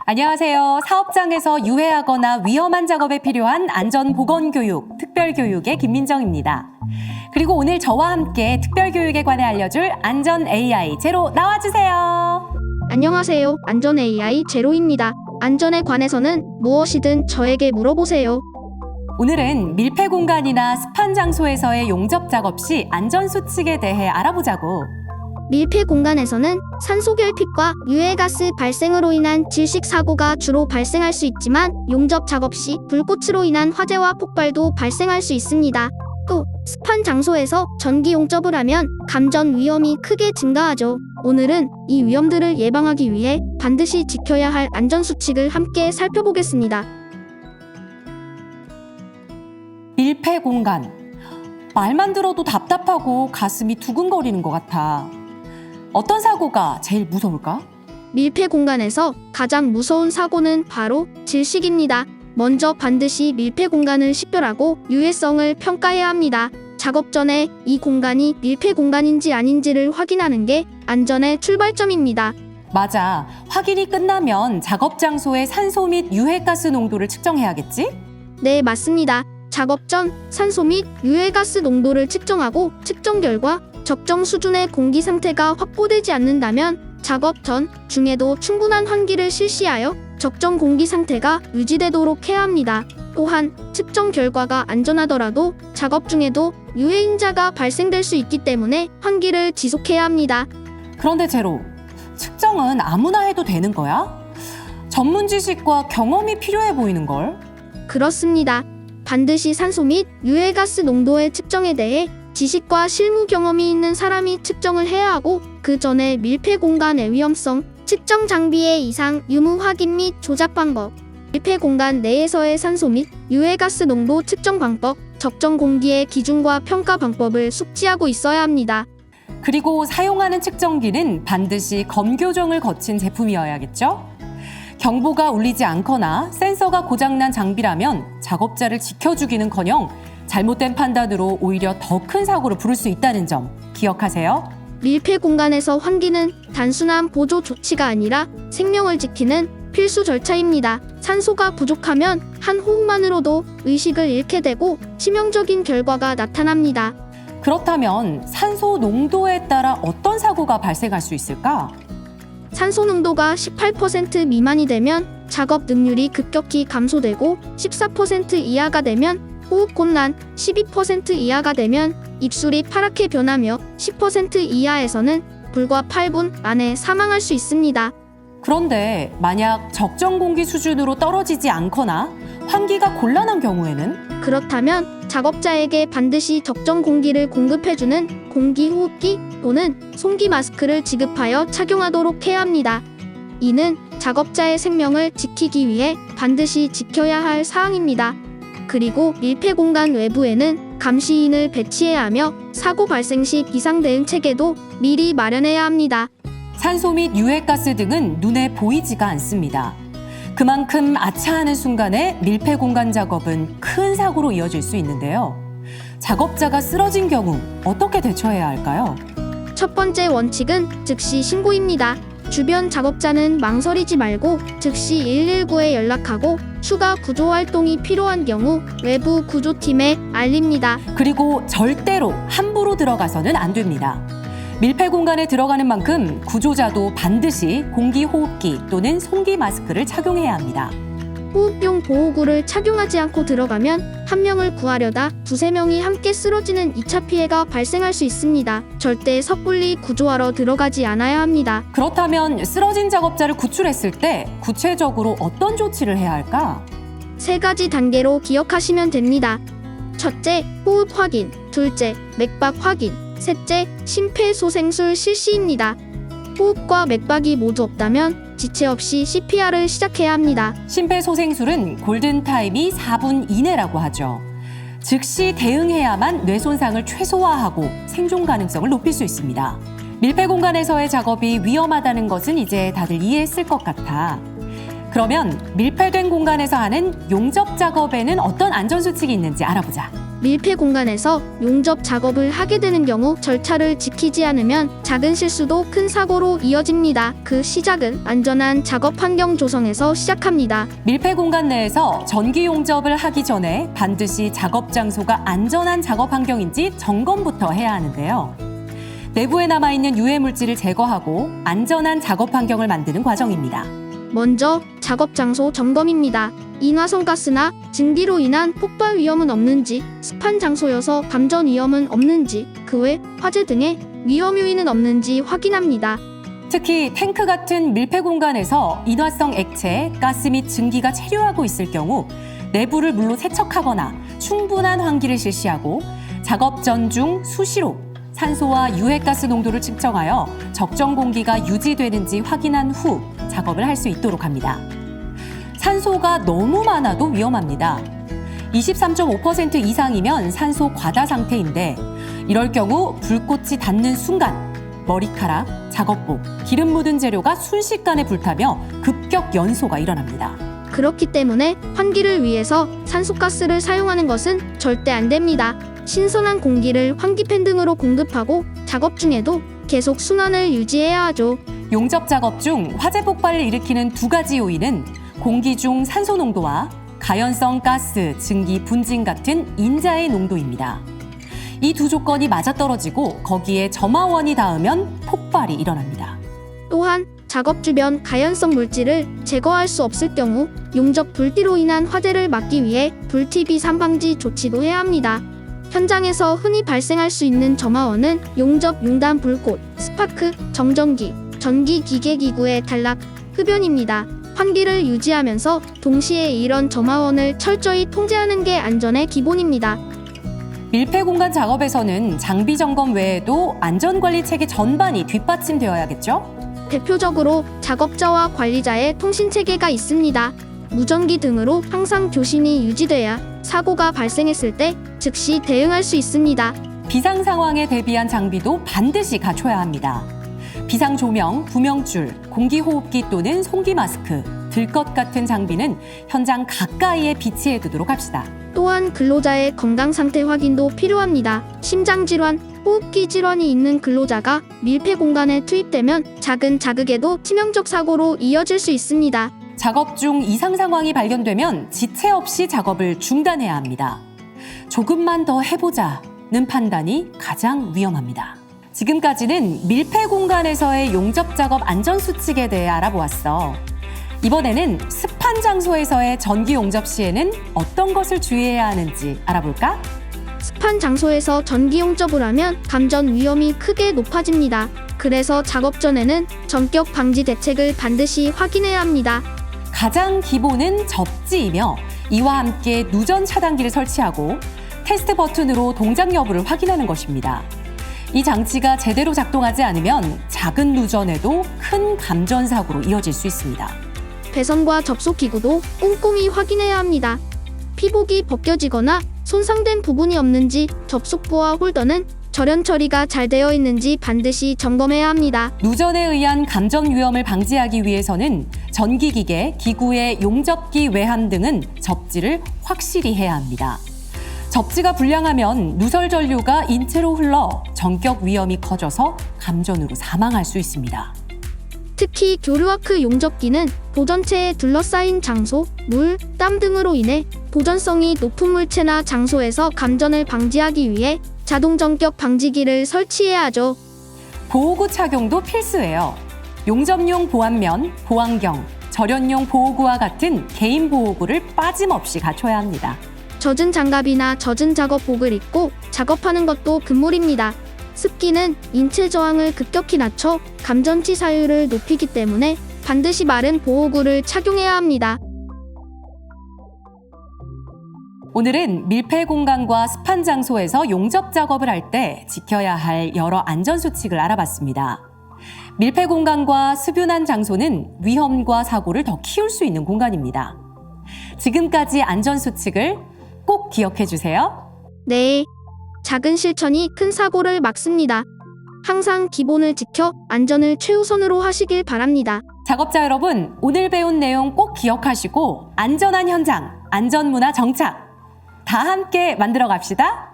안녕하세요. 사업장에서 유해하거나 위험한 작업에 필요한 안전보건교육, 특별교육의 김민정입니다. 그리고 오늘 저와 함께 특별교육에 관해 알려줄 안전 AI 제로 나와주세요. 안녕하세요. 안전 AI 제로입니다. 안전에 관해서는 무엇이든 저에게 물어보세요. 오늘은 밀폐 공간이나 습한 장소에서의 용접 작업 시 안전 수칙에 대해 알아보자고. 밀폐 공간에서는 산소 결핍과 유해가스 발생으로 인한 질식 사고가 주로 발생할 수 있지만 용접 작업 시 불꽃으로 인한 화재와 폭발도 발생할 수 있습니다. 또 습한 장소에서 전기 용접을 하면 감전 위험이 크게 증가하죠. 오늘은 이 위험들을 예방하기 위해 반드시 지켜야 할 안전 수칙을 함께 살펴보겠습니다. 밀폐 공간. 말만 들어도 답답하고 가슴이 두근거리는 것 같아. 어떤 사고가 제일 무서울까? 밀폐 공간에서 가장 무서운 사고는 바로 질식입니다. 먼저 반드시 밀폐 공간을 식별하고 유해성을 평가해야 합니다. 작업 전에 이 공간이 밀폐 공간인지 아닌지를 확인하는 게 안전의 출발점입니다. 맞아. 확인이 끝나면 작업 장소의 산소 및 유해가스 농도를 측정해야겠지? 네, 맞습니다. 작업 전 산소 및 유해가스 농도를 측정하고 측정 결과 적정 수준의 공기 상태가 확보되지 않는다면 작업 전, 중에도 충분한 환기를 실시하여 적정 공기 상태가 유지되도록 해야 합니다. 또한 측정 결과가 안전하더라도 작업 중에도 유해인자가 발생될 수 있기 때문에 환기를 지속해야 합니다. 그런데 제로, 측정은 아무나 해도 되는 거야? 전문 지식과 경험이 필요해 보이는걸? 그렇습니다. 반드시 산소 및 유해가스 농도의 측정에 대해 지식과 실무 경험이 있는 사람이 측정을 해야 하고 그 전에 밀폐 공간의 위험성, 측정 장비의 이상, 유무 확인 및 조작 방법, 밀폐 공간 내에서의 산소 및 유해가스 농도 측정 방법, 적정 공기의 기준과 평가 방법을 숙지하고 있어야 합니다. 그리고 사용하는 측정기는 반드시 검교정을 거친 제품이어야겠죠? 경보가 울리지 않거나 센서가 고장난 장비라면 작업자를 지켜주기는커녕 잘못된 판단으로 오히려 더 큰 사고를 부를 수 있다는 점 기억하세요. 밀폐 공간에서 환기는 단순한 보조 조치가 아니라 생명을 지키는 필수 절차입니다. 산소가 부족하면 한 호흡만으로도 의식을 잃게 되고 치명적인 결과가 나타납니다. 그렇다면 산소 농도에 따라 어떤 사고가 발생할 수 있을까? 산소 농도가 18% 미만이 되면 작업 능률이 급격히 감소되고 14% 이하가 되면 호흡 곤란, 12% 이하가 되면 입술이 파랗게 변하며 10% 이하에서는 불과 8분 안에 사망할 수 있습니다. 그런데 만약 적정 공기 수준으로 떨어지지 않거나 환기가 곤란한 경우에는? 그렇다면 작업자에게 반드시 적정 공기를 공급해주는 공기호흡기 또는 송기 마스크를 지급하여 착용하도록 해야 합니다. 이는 작업자의 생명을 지키기 위해 반드시 지켜야 할 사항입니다. 그리고 밀폐 공간 외부에는 감시인을 배치해야 하며 사고 발생 시 비상 대응 체계도 미리 마련해야 합니다. 산소 및 유해가스 등은 눈에 보이지가 않습니다. 그만큼 아차하는 순간에 밀폐 공간 작업은 큰 사고로 이어질 수 있는데요. 작업자가 쓰러진 경우 어떻게 대처해야 할까요? 첫 번째 원칙은 즉시 신고입니다. 주변 작업자는 망설이지 말고 즉시 119에 연락하고 추가 구조 활동이 필요한 경우 외부 구조팀에 알립니다. 그리고 절대로 함부로 들어가서는 안 됩니다. 밀폐 공간에 들어가는 만큼 구조자도 반드시 공기호흡기 또는 송기 마스크를 착용해야 합니다. 호흡용 보호구를 착용하지 않고 들어가면 한 명을 구하려다 두세 명이 함께 쓰러지는 2차 피해가 발생할 수 있습니다. 절대 섣불리 구조하러 들어가지 않아야 합니다. 그렇다면 쓰러진 작업자를 구출했을 때 구체적으로 어떤 조치를 해야 할까? 3가지 단계로 기억하시면 됩니다. 첫째, 호흡 확인. 둘째, 맥박 확인. 셋째, 심폐소생술 실시입니다. 호흡과 맥박이 모두 없다면 지체 없이 CPR을 시작해야 합니다. 심폐소생술은 골든타임이 4분 이내라고 하죠. 즉시 대응해야만 뇌 손상을 최소화하고 생존 가능성을 높일 수 있습니다. 밀폐 공간에서의 작업이 위험하다는 것은 이제 다들 이해했을 것 같아. 그러면 밀폐된 공간에서 하는 용접 작업에는 어떤 안전수칙이 있는지 알아보자. 밀폐 공간에서 용접 작업을 하게 되는 경우 절차를 지키지 않으면 작은 실수도 큰 사고로 이어집니다. 그 시작은 안전한 작업 환경 조성에서 시작합니다. 밀폐 공간 내에서 전기 용접을 하기 전에 반드시 작업 장소가 안전한 작업 환경인지 점검부터 해야 하는데요. 내부에 남아있는 유해 물질을 제거하고 안전한 작업 환경을 만드는 과정입니다. 먼저 작업 장소 점검입니다. 인화성가스나 증기로 인한 폭발 위험은 없는지, 습한 장소여서 감전 위험은 없는지, 그 외 화재 등의 위험 요인은 없는지 확인합니다. 특히 탱크 같은 밀폐 공간에서 인화성 액체, 가스 및 증기가 체류하고 있을 경우 내부를 물로 세척하거나 충분한 환기를 실시하고 작업 전 중 수시로 산소와 유해가스 농도를 측정하여 적정 공기가 유지되는지 확인한 후 작업을 할 수 있도록 합니다. 산소가 너무 많아도 위험합니다. 23.5% 이상이면 산소 과다 상태인데 이럴 경우 불꽃이 닿는 순간 머리카락, 작업복, 기름 묻은 재료가 순식간에 불타며 급격 연소가 일어납니다. 그렇기 때문에 환기를 위해서 산소가스를 사용하는 것은 절대 안 됩니다. 신선한 공기를 환기팬 등으로 공급하고 작업 중에도 계속 순환을 유지해야 하죠. 용접 작업 중 화재 폭발을 일으키는 두 가지 요인은 공기 중 산소 농도와 가연성 가스, 증기, 분진 같은 인자의 농도입니다. 이 두 조건이 맞아떨어지고 거기에 점화원이 닿으면 폭발이 일어납니다. 또한 작업 주변 가연성 물질을 제거할 수 없을 경우 용접 불띠로 인한 화재를 막기 위해 불티 비산 방지 조치도 해야 합니다. 현장에서 흔히 발생할 수 있는 점화원은 용접 융단 불꽃, 스파크, 정전기, 전기 기계 기구의 탈락, 흡연입니다. 환기를 유지하면서 동시에 이런 점화원을 철저히 통제하는 게 안전의 기본입니다. 밀폐 공간 작업에서는 장비 점검 외에도 안전관리 체계 전반이 뒷받침되어야겠죠? 대표적으로 작업자와 관리자의 통신 체계가 있습니다. 무전기 등으로 항상 교신이 유지돼야 사고가 발생했을 때 즉시 대응할 수 있습니다. 비상 상황에 대비한 장비도 반드시 갖춰야 합니다. 비상 조명, 구명줄, 공기호흡기 또는 송기 마스크, 들것 같은 장비는 현장 가까이에 비치해 두도록 합시다. 또한 근로자의 건강 상태 확인도 필요합니다. 심장 질환, 호흡기 질환이 있는 근로자가 밀폐 공간에 투입되면 작은 자극에도 치명적 사고로 이어질 수 있습니다. 작업 중 이상 상황이 발견되면 지체 없이 작업을 중단해야 합니다. 조금만 더 해보자는 판단이 가장 위험합니다. 지금까지는 밀폐 공간에서의 용접 작업 안전 수칙에 대해 알아보았어. 이번에는 습한 장소에서의 전기 용접 시에는 어떤 것을 주의해야 하는지 알아볼까? 습한 장소에서 전기 용접을 하면 감전 위험이 크게 높아집니다. 그래서 작업 전에는 전격 방지 대책을 반드시 확인해야 합니다. 가장 기본은 접지이며 이와 함께 누전 차단기를 설치하고 테스트 버튼으로 동작 여부를 확인하는 것입니다. 이 장치가 제대로 작동하지 않으면 작은 누전에도 큰 감전 사고로 이어질 수 있습니다. 배선과 접속 기구도 꼼꼼히 확인해야 합니다. 피복이 벗겨지거나 손상된 부분이 없는지, 접속부와 홀더는 절연 처리가 잘 되어 있는지 반드시 점검해야 합니다. 누전에 의한 감전 위험을 방지하기 위해서는 전기기계, 기구의 용접기 외함 등은 접지를 확실히 해야 합니다. 접지가 불량하면 누설 전류가 인체로 흘러 전격 위험이 커져서 감전으로 사망할 수 있습니다. 특히 교류아크 용접기는 보전체에 둘러싸인 장소, 물, 땀 등으로 인해 보전성이 높은 물체나 장소에서 감전을 방지하기 위해 자동 전격 방지기를 설치해야 하죠. 보호구 착용도 필수예요. 용접용 보안면, 보안경, 절연용 보호구와 같은 개인 보호구를 빠짐없이 갖춰야 합니다. 젖은 장갑이나 젖은 작업복을 입고 작업하는 것도 금물입니다. 습기는 인체 저항을 급격히 낮춰 감전치 사율을 높이기 때문에 반드시 마른 보호구를 착용해야 합니다. 오늘은 밀폐 공간과 습한 장소에서 용접 작업을 할 때 지켜야 할 여러 안전 수칙을 알아봤습니다. 밀폐 공간과 습윤한 장소는 위험과 사고를 더 키울 수 있는 공간입니다. 지금까지 안전 수칙을 꼭 기억해 주세요. 네, 작은 실천이 큰 사고를 막습니다. 항상 기본을 지켜 안전을 최우선으로 하시길 바랍니다. 작업자 여러분, 오늘 배운 내용 꼭 기억하시고 안전한 현장, 안전문화 정착! 다 함께 만들어 갑시다.